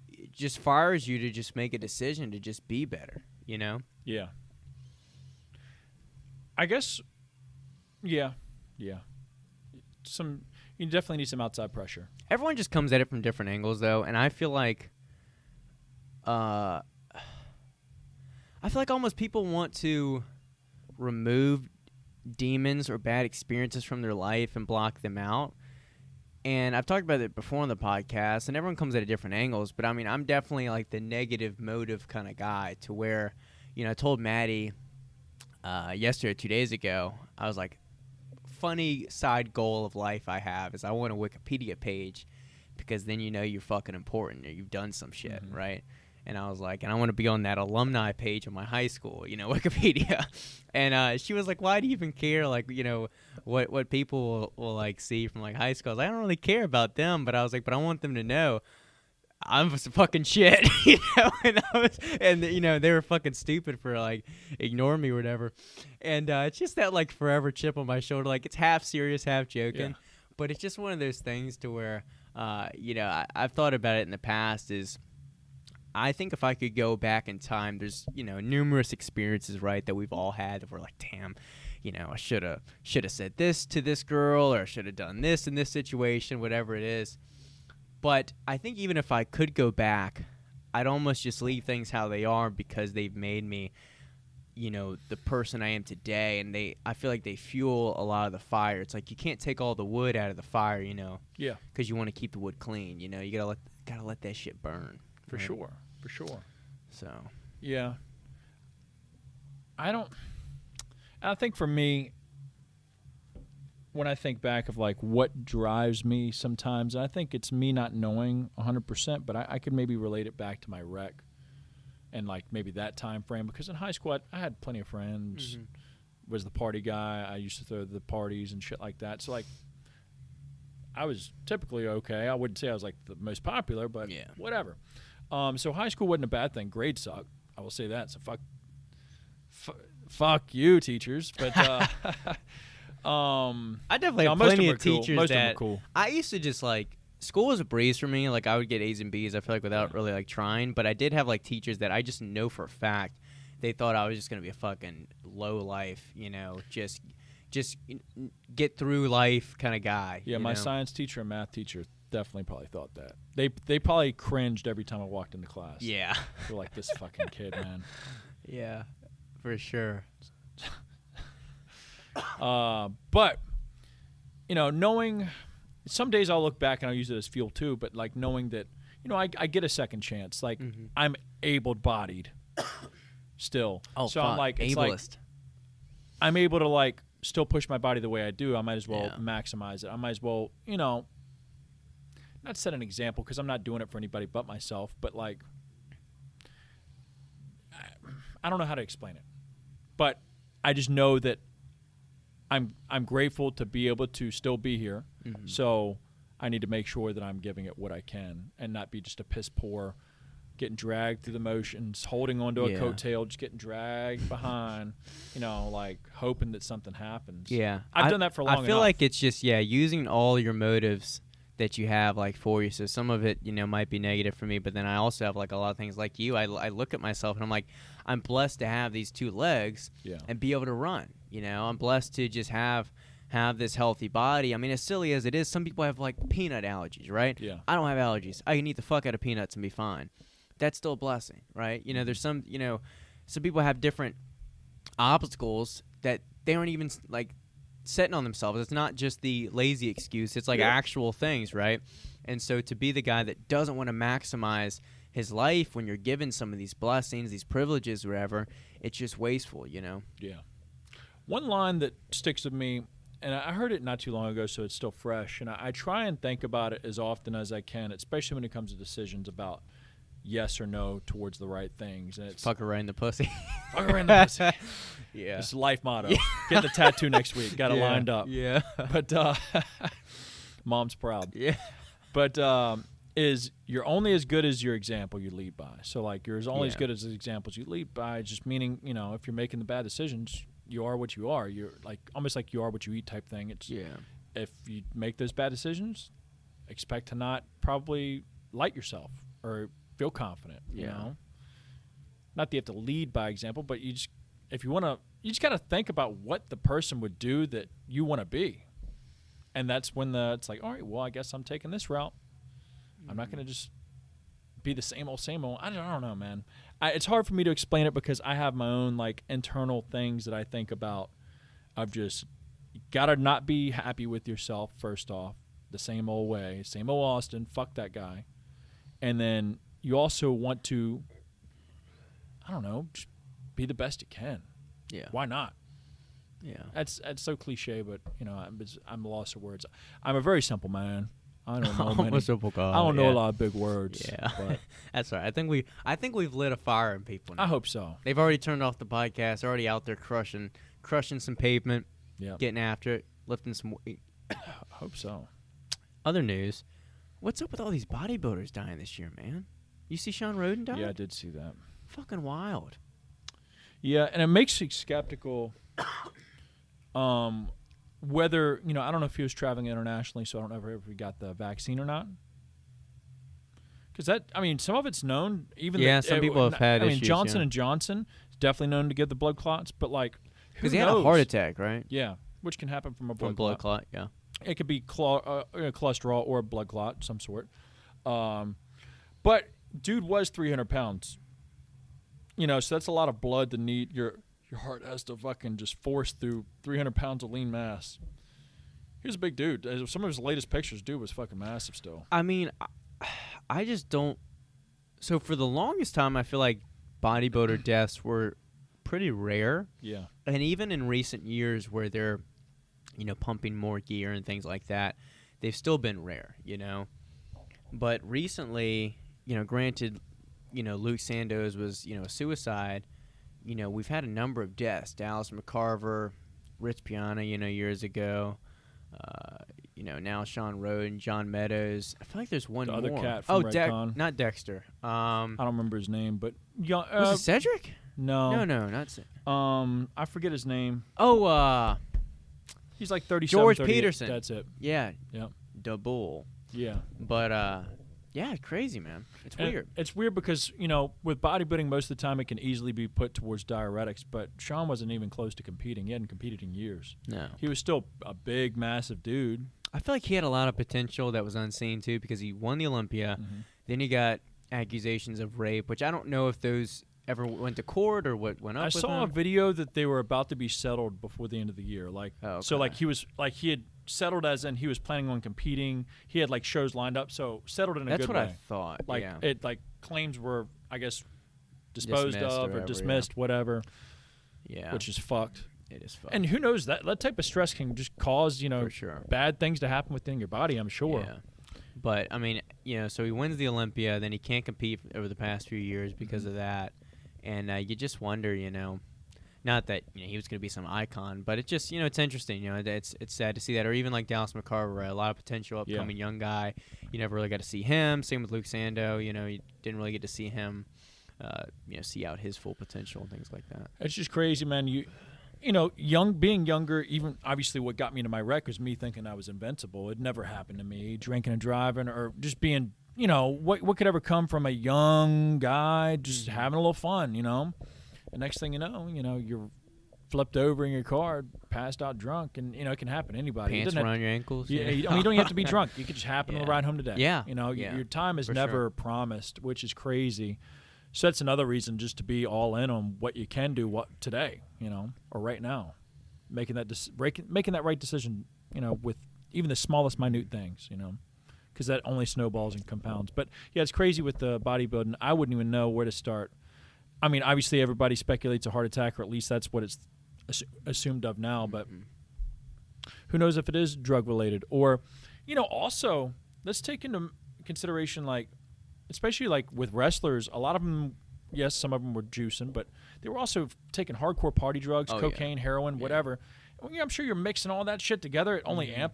it just fires you to just make a decision to just be better, you know? yeah. I guess, yeah. You definitely need some outside pressure. Everyone just comes at it from different angles, though, and I feel like almost people want to remove demons or bad experiences from their life and block them out. And I've talked about it before on the podcast, and everyone comes at it different angles. But, I mean, I'm definitely, like, the negative motive kind of guy to where, you know, I told Maddie yesterday or 2 days ago, I was like, funny side goal of life I have is I want a Wikipedia page because then you know you're fucking important or you've done some shit, right? And I was like, and I want to be on that alumni page of my high school, you know, Wikipedia. And she was like, why do you even care, like, you know, what people will like, see from, like, high school? I was like, I don't really care about them, but I was like, but I want them to know I'm some fucking shit, you know? And, you know, they were fucking stupid for, like, ignoring me or whatever. And it's just that, like, forever chip on my shoulder. Like, it's half serious, half joking. Yeah. But it's just one of those things to where, you know, I've thought about it in the past is, I think if I could go back in time, there's, you know, numerous experiences, right, that we've all had that we're like, damn, you know, I should have said this to this girl, or I should have done this in this situation, whatever it is. But I think even if I could go back, I'd almost just leave things how they are because they've made me, you know, the person I am today. And I feel like they fuel a lot of the fire. It's like you can't take all the wood out of the fire, you know. Yeah. Because you want to keep the wood clean, you know. You gotta let that shit burn. For sure. So. Yeah. I think for me, when I think back of, like, what drives me sometimes, I think it's me not knowing 100%, but I could maybe relate it back to my rec and, like, maybe that time frame. Because in high school, I had plenty of friends, was the party guy. I used to throw the parties and shit like that. So, like, I was typically okay. I wouldn't say I was, like, the most popular, but whatever. So high school wasn't a bad thing. Grades sucked. I will say that. So fuck you, teachers. But I definitely have plenty of teachers most that of them are cool. I used to just, like, school was a breeze for me. Like, I would get A's and B's, I feel like, without really, like, trying. But I did have, like, teachers that I just know for a fact they thought I was just going to be a fucking low life, you know, just just get through life kind of guy. Yeah, you my know? science teacher and math teacher definitely probably thought that. They probably cringed every time I walked into class. Yeah. They're like, this fucking kid, man. Yeah, for sure. But, knowing some days I'll look back and I'll use it as fuel too, but like knowing that, I get a second chance. Like I'm able-bodied still. Oh, so fuck. I'm like, it's ableist. like I'm able to like still push my body the way I do. I might as well Yeah. maximize it. I might as well, not set an example because I'm not doing it for anybody but myself, but like, I don't know how to explain it, but I just know that I'm grateful to be able to still be here. So I need to make sure that I'm giving it what I can and not be just a piss poor, getting dragged through the motions, holding onto a coattail, just getting dragged behind, like hoping that something happens. Yeah. I've done that for long enough. I feel like it's just, using all your motives that you have like for you. So some of it, might be negative for me, but then I also have like a lot of things like you. I look at myself and I'm like, I'm blessed to have these 2 legs and be able to run. I'm blessed to just have this healthy body. I mean, as silly as it is, some people have like peanut allergies, right? Yeah. I don't have allergies. I can eat the fuck out of peanuts and be fine. That's still a blessing, right? There's some people have different obstacles that they aren't even like setting on themselves. It's not just the lazy excuse. It's like actual things, right? And so to be the guy that doesn't want to maximize his life when you're given some of these blessings, these privileges, whatever, it's just wasteful, Yeah. One line that sticks with me, and I heard it not too long ago, so it's still fresh, and I try and think about it as often as I can, especially when it comes to decisions about yes or no towards the right things. And it's fuck her right in the pussy. fuck her in the pussy. Yeah. It's a life motto. Get the tattoo next week. Got it lined up. Yeah. But mom's proud. Yeah. But is you're only as good as your example you lead by. So like you're only as good as the examples you lead by, just meaning, if you're making the bad decisions, you are what you are. You're like almost like you are what you eat type thing. It's if you make those bad decisions, expect to not probably light yourself or feel confident, you know. Not that you have to lead by example, but you just got to think about what the person would do that you want to be. And that's when it's like, all right, well, I guess I'm taking this route. I'm not going to just be the same old. I don't know, man. It's hard for me to explain it because I have my own like internal things that I think about. I've just got to not be happy with yourself first off, the same old way, same old Austin, fuck that guy. And then you also want to, I don't know, just be the best you can. Yeah. Why not? Yeah. That's so cliche, but I'm lost of words. I'm a very simple man. I don't know many. I'm a simple guy. I don't know a lot of big words. Yeah. But That's all right. I think we've lit a fire in people now. I hope so. They've already turned off the podcast. They're already out there crushing some pavement, getting after it, lifting some weight. I hope so. Other news. What's up with all these bodybuilders dying this year, man? You see Sean Roden die? Yeah, I did see that. Fucking wild. Yeah, and it makes you skeptical whether, I don't know if he was traveling internationally, so I don't know if he got the vaccine or not. Because some of it's known. Some people have had issues. Johnson & Johnson is definitely known to give the blood clots, but like, because he had a heart attack, right? Yeah, which can happen from a blood clot. Yeah. It could be cholesterol or a blood clot, some sort. But dude was 300 pounds. So that's a lot of blood to need. Your heart has to fucking just force through 300 pounds of lean mass. He was a big dude. Some of his latest pictures, dude was fucking massive still. I mean, I just don't. So for the longest time, I feel like bodybuilder deaths were pretty rare. Yeah. And even in recent years where they're, pumping more gear and things like that, they've still been rare, But recently, granted, Luke Sandoz was, a suicide. We've had a number of deaths. Dallas McCarver, Rich Piana, years ago. Now Sean Roden, John Meadows. I feel like there's one more. The other cat from Redcon. Not Dexter. I don't remember his name, but was it Cedric? No, not Cedric. I forget his name. Oh, he's like 37, George 38. Peterson. That's it. Yeah. Yep. Da Bull. Yeah. But Yeah, it's crazy, man. It's And weird. It's weird because, with bodybuilding, most of the time it can easily be put towards diuretics, but Shawn wasn't even close to competing. He hadn't competed in years. No. He was still a big, massive dude. I feel like he had a lot of potential that was unseen, too, because he won the Olympia. Mm-hmm. Then he got accusations of rape, which I don't know if those ever went to court or what went up I with saw a him. video that they were about to be settled before the end of the year. So okay. he had settled as in he was planning on competing. He had shows lined up, so settled in a That's good what way. I thought. Yeah. It claims were, I guess, disposed Dismissed of or whatever, dismissed, whatever. Yeah. Which is fucked. It is fucked. And who knows, that type of stress can just cause For sure. bad things to happen within your body. I'm sure. Yeah. But I mean, so he wins the Olympia, then he can't compete over the past few years because of that, and you just wonder, not that he was going to be some icon, but it just it's interesting, it's sad to see that, or even like Dallas McCarver, right? A lot of potential upcoming young guy. You never really got to see him. Same with Luke Sando. You didn't really get to see him, see out his full potential and things like that. It's just crazy, man. Being younger, even obviously what got me into my wreck was me thinking I was invincible. It never happened to me, drinking and driving or just being, what could ever come from a young guy just having a little fun, The next thing you know, you're flipped over in your car, passed out drunk, and, it can happen to anybody. Pants around your ankles. Yeah, you don't even have to be drunk. You could just happen to ride home today. Yeah. Your time is For never sure. promised, which is crazy. So that's another reason just to be all in on what you can do today, or right now, making that right decision, with even the smallest minute things, because that only snowballs and compounds. But yeah, it's crazy with the bodybuilding. I wouldn't even know where to start. I mean, obviously everybody speculates a heart attack, or at least that's what it's assumed of now. But who knows if it is drug related, or also let's take into consideration especially with wrestlers, a lot of them, yes, some of them were juicing, but they were also taking hardcore party drugs, cocaine, heroin, whatever. I'm sure you're mixing all that shit together. It only it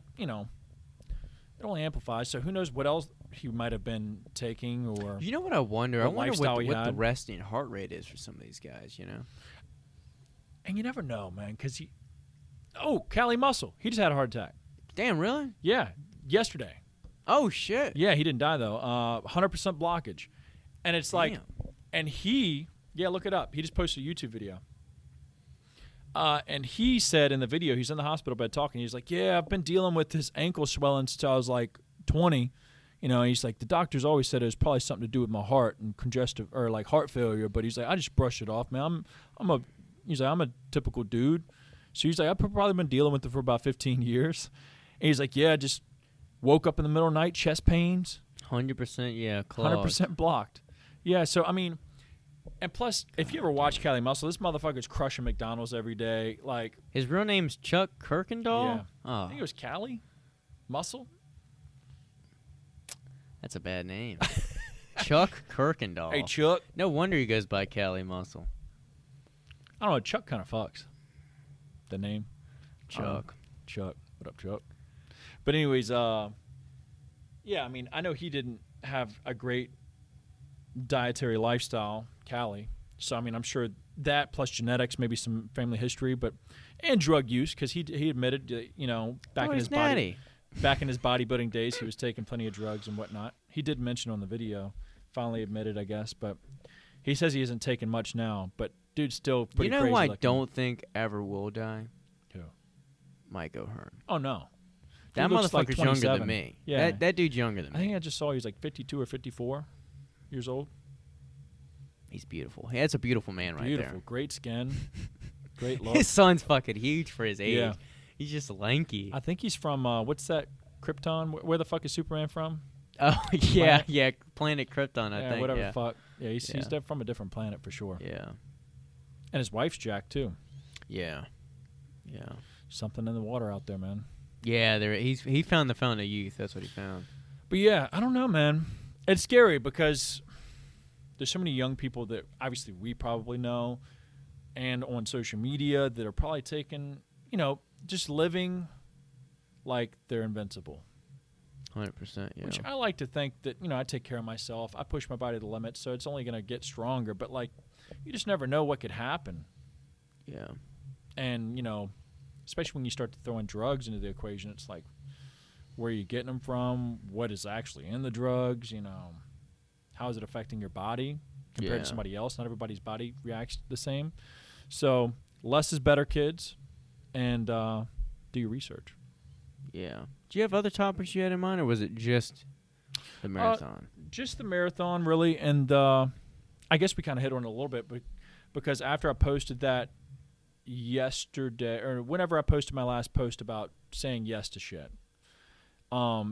only amplifies. So who knows what else he might have been taking, or You know what I wonder? I wonder lifestyle he what the had. resting heart rate is for some of these guys. And you never know, man, because Cali Muscle, he just had a heart attack. Damn, really? Yeah, yesterday. Oh shit. Yeah, he didn't die though. 100% blockage, and it's Damn. and look it up. He just posted a YouTube video. And he said in the video, he's in the hospital bed talking. He's like, yeah, I've been dealing with this ankle swelling since I was 20. He's like, the doctors always said it was probably something to do with my heart and congestive or heart failure. But he's like, I just brushed it off, man. I'm a typical dude. So he's like, I've probably been dealing with it for about 15 years. And he's like, yeah, just woke up in the middle of the night, chest pains. 100%, yeah, clogged. 100% blocked. Yeah, so, I mean, and plus, if you ever watch Cali Muscle, this motherfucker's crushing McDonald's every day. His real name's Chuck Kirkendall? Yeah. Oh, I think it was Cali Muscle. that's a bad name. Chuck Kirkendall. Hey, Chuck. No wonder he goes by Cali Muscle. I don't know, Chuck kind of fucks. The name. Chuck. Chuck. What up, Chuck? But anyways, yeah, I mean, I know he didn't have a great dietary lifestyle, Cali. So, I mean, I'm sure that plus genetics, maybe some family history, and drug use, because he admitted, back in his bodybuilding days, he was taking plenty of drugs and whatnot. He did mention on the video, finally admitted, I guess, but he says he isn't taking much now. But dude's still pretty crazy. You know who I looking. don't think ever will die? Who? Mike O'Hearn. Oh, no. That Dude looks motherfucker's younger 27. than me. Yeah. That dude's younger than me. I think I just saw he was 52 or 54 years old. He's beautiful. He has a beautiful man Beautiful. right Great skin. Great there. look. His son's fucking huge for his age. Yeah. He's just lanky. I think he's from, what's that, Krypton? Where the fuck is Superman from? Oh, yeah, Planet? yeah. Planet Krypton, I Yeah, think. whatever yeah. the fuck. Yeah, he's Yeah. from a different planet for sure. Yeah. And his wife's Jack, too. Yeah. Yeah. Something in the water out there, man. Yeah, he found the fountain of youth. That's what he found. But yeah, I don't know, man. It's scary because there's so many young people that obviously we probably know and on social media that are probably taking, just living like they're invincible. 100%, yeah. Which I like to think that, I take care of myself. I push my body to the limit, so it's only going to get stronger. But, you just never know what could happen. Yeah. And, especially when you start to throw in drugs into the equation, it's like, where are you getting them from, what is actually in the drugs, how is it affecting your body compared to somebody else. Not everybody's body reacts the same. So less is better, kids, and do your research. Yeah. Do you have other topics you had in mind, or was it just the marathon? Just the marathon, really, and I guess we kind of hit on it a little bit, but because after I posted that yesterday, or whenever I posted my last post about saying yes to shit,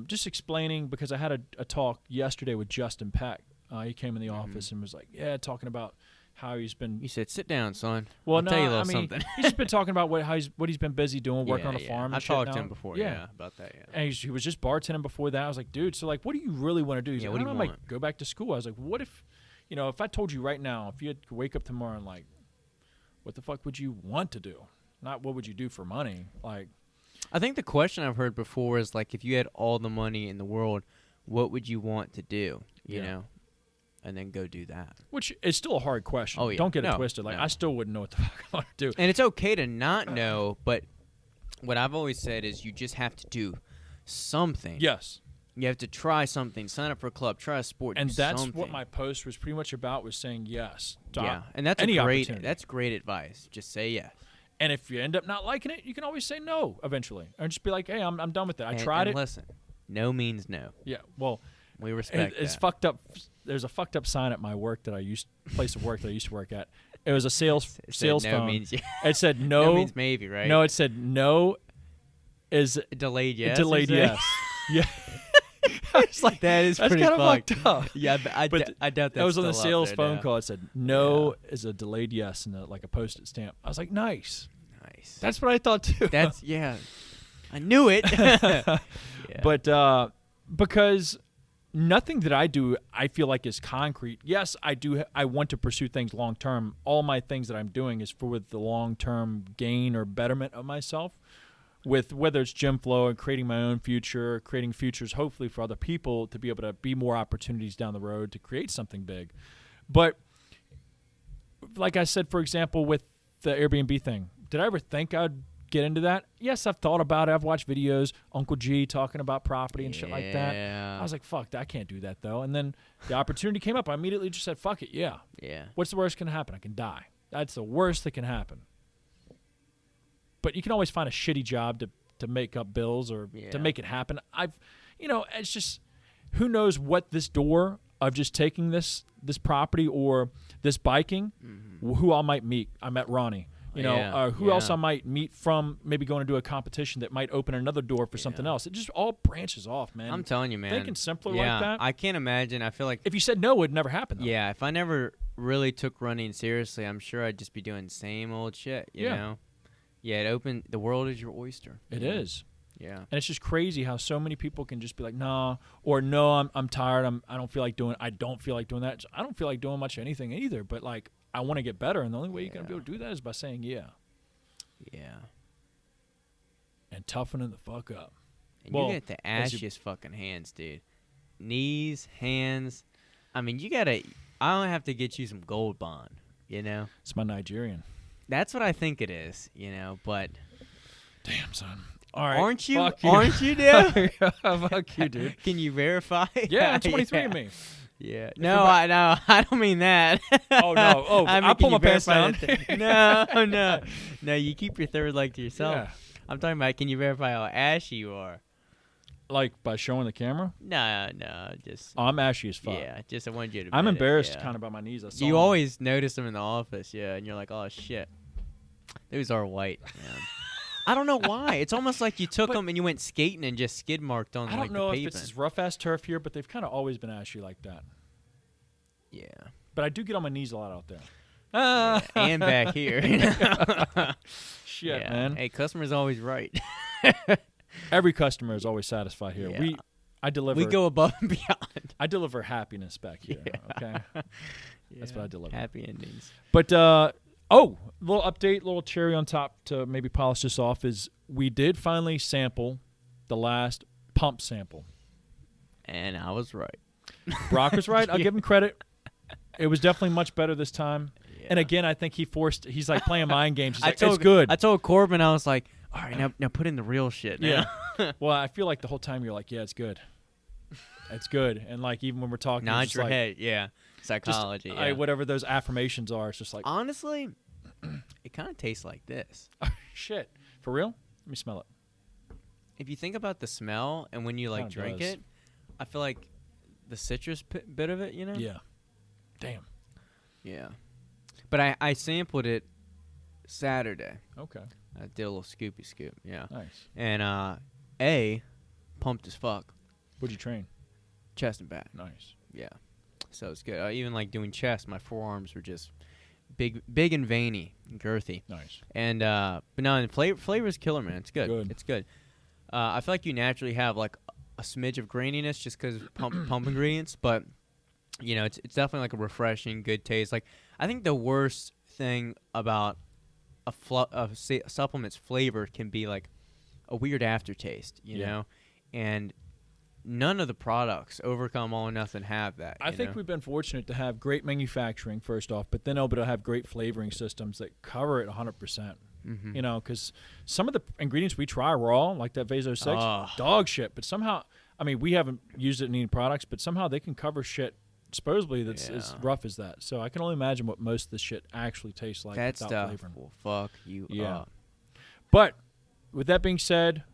just explaining, because I had a talk yesterday with Justin Peck. He came in the office and was like, talking about how he's been. You said, "Sit down, son." Well, I'll tell you a little something. He's just been talking about what he's been busy doing, working on a farm. I talked to him before. Yeah, about that. Yeah. And he was just bartending before that. I was like, dude, so like, what do you really want to do? He's like, what do you want? Like, go back to school. I was like, what if, if I told you right now, if you had to wake up tomorrow and like, what the fuck would you want to do? Not what would you do for money? Like, I think the question I've heard before is like, if you had all the money in the world, what would you want to do? You know. And then go do that. Which is still a hard question. Oh, yeah. Don't get it twisted. Like, I still wouldn't know what the fuck I want to do. And it's okay to not know, but what I've always said is you just have to do something. Yes. You have to try something. Sign up for a club. Try a sport. And that's what my post was pretty much about, was saying yes. Yeah, and that's great advice. Just say yes. And if you end up not liking it, you can always say no eventually. Or just be like, hey, I'm done with it. I tried it. Listen, no means no. Yeah, well, we respect it's that. Fucked up. There's a fucked up sign at my work place of work that I used to work at. It was a sales phone. Means it said no. No means maybe, right? No, it said no is delayed yes. Delayed yes. Yeah. I was like, that's kind of fucked up. Yeah, I doubt that. That was on the sales phone call. It said no is a delayed yes, and like a Post-it stamp. I was like, nice. That's what I thought too. I knew it. But because nothing that I do, I feel like, is concrete. Yes, I do. I want to pursue things long term. All my things that I'm doing is for the long term gain or betterment of myself. With whether it's GYMFLO and creating my own future, creating futures hopefully for other people to be able to be more opportunities down the road to create something big. But like I said, for example, with the Airbnb thing, did I ever think I'd get into that? Yes, I've thought about it. I've watched videos, Uncle G talking about property and shit like that. I was like, fuck, I can't do that though. And then the opportunity came up. I immediately just said, fuck it, yeah. What's the worst that can happen? I can die. That's the worst that can happen. But you can always find a shitty job to make up bills or to make it happen. It's just, who knows what this door of just taking this property or this biking, who I might meet. I met Ronnie. Who else I might meet from maybe going to do a competition that might open another door for something else. It just all branches off, man. I'm telling you, man. Thinking simpler like that. I can't imagine. I feel like if you said no, it would never happen. Though. Yeah, if I never really took running seriously, I'm sure I'd just be doing the same old shit, you know? Yeah, the world is your oyster. It is. Yeah. And it's just crazy how so many people can just be like, nah, or no, I'm tired. I don't feel like doing that. I don't feel like doing much of anything either, but like, I want to get better, and the only way you're going to be able to do that is by saying yeah. Yeah. And toughening the fuck up. And you get the ashiest fucking hands, dude. Knees, hands. I mean, I don't have to get you some Gold Bond, you know? It's my Nigerian. That's what I think it is, you know, but... Damn, son. All right. Aren't you? Fuck you. Aren't you, dude? Fuck you, dude. Can you verify? Yeah, 23 of me. Yeah. No, I don't mean that. Oh, no. Oh, I'll pull my pants down. No. No, you keep your third leg to yourself. Yeah. I'm talking about, can you verify how ashy you are? Like by showing the camera? No, just... Oh, I'm ashy as fuck. Yeah, just I wanted you to... I'm embarrassed kind of about my knees. You always notice them in the office, and you're like, oh, shit. Those are white, man. I don't know why. It's almost like you took them and you went skating and just skid marked on the pavement. I don't know if it's rough-ass turf here, but they've kind of always been ashy like that. Yeah. But I do get on my knees a lot out there. Yeah, and back here. Shit, man. Hey, customer's always right. Every customer is always satisfied here. Yeah. We go above and beyond. I deliver happiness back here, okay? That's what I deliver. Happy endings. But, little update, little cherry on top to maybe polish this off is we did finally sample the last pump sample. And I was right. Brock was right. I'll give him credit. It was definitely much better this time. Yeah. And again, I think he's like playing mind games. He's like, it's good. I told Corbin, I was like, all right, now put in the real shit. Now. Yeah. Well, I feel like the whole time you're like, yeah, it's good. It's good. And like even when we're talking, Nod it's your like, head. Yeah. Psychology. Yeah. whatever those affirmations are, it's just like, Honestly, it kind of tastes like this. shit. For real? Let me smell it. If you think about the smell and when you like Kinda drink does. it, I feel like the citrus bit of it, you know? Yeah. Damn. Yeah. But I sampled it Saturday. Okay. I did a little scoopy scoop. Yeah. Nice. And pumped as fuck. What'd you train? Chest and back. Nice. Yeah. So it's good. Even like doing chest, my forearms were just big and veiny and girthy. Nice. And but no, and flavor's killer, man. It's good. Good. It's good. I feel like you naturally have like a smidge of graininess just because pump ingredients, but you know, it's definitely like a refreshing, good taste. Like I think the worst thing about a supplement's flavor can be like a weird aftertaste, you know, and none of the products, Overcome, All or Nothing, have that. I think we've been fortunate to have great manufacturing, first off, but then able to have great flavoring systems that cover it 100%. Mm-hmm. You know, because some of the ingredients we try raw, like that Vaso 6, dog shit. But somehow, I mean, we haven't used it in any products, but somehow they can cover shit supposedly that's as rough as that. So I can only imagine what most of the shit actually tastes like that without stuff flavoring. will fuck you up. But with that being said,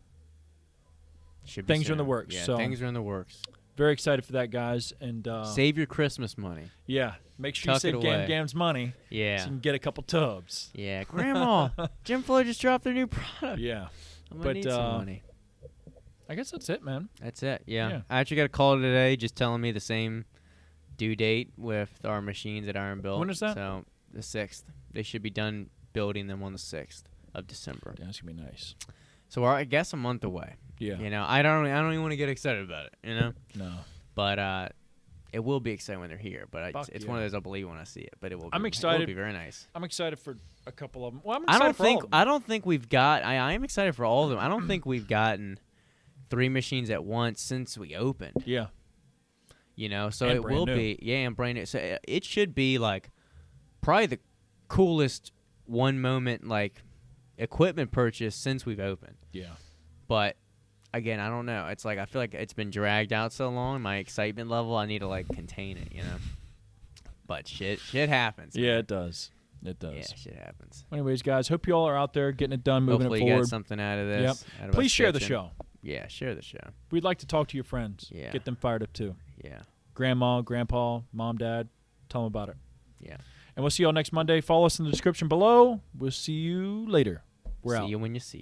Should be things are in the soon. works. Yeah, so things are in the works. very excited for that, guys. And Save your Christmas money. yeah, make sure you Tuck it save away. Gam's money Yeah. so you can get a couple tubs. Yeah. Grandma, GYMFLO just dropped their new product. Yeah. I'm gonna But, need some money. I guess that's it, man. That's it. Yeah. Yeah. I actually got a call today just telling me the same due date with our machines at Iron Built. When is that? So the 6th. They should be done building them on the 6th of December. Yeah, that's gonna be nice. So we're, I guess, a month away. Yeah. You know, I don't even want to get excited about it. You know. No. But it will be exciting when they're here. But Fuck it's yeah. one of those I'll believe when I see it. But it will. I'm It excited. will be very nice. I'm excited for a couple of them. Well, I'm I excited don't for all think of them. I don't think we've got. I am excited for all of them. I don't think we've gotten 3 machines at once since we opened. Yeah. You know, so And it brand will new. be. Yeah, and brand new. So it should be like probably the coolest one moment like equipment purchase since we've opened. Yeah. But again, I don't know. It's like I feel like it's been dragged out so long. My excitement level, I need to like contain it, you know. But shit happens. Yeah, man. it does. It does. Yeah, shit happens. Anyways, guys, hope you all are out there getting it done, moving Hopefully it you forward. got something out of this. Yep. Out of us Please share the bitching. show. Yeah, share the show. We'd like to talk to your friends. Yeah. Get them fired up too. Yeah. Grandma, grandpa, mom, dad. Tell them about it. Yeah. And we'll see you all next Monday. Follow us in the description below. We'll see you later. We're out. See you when you see.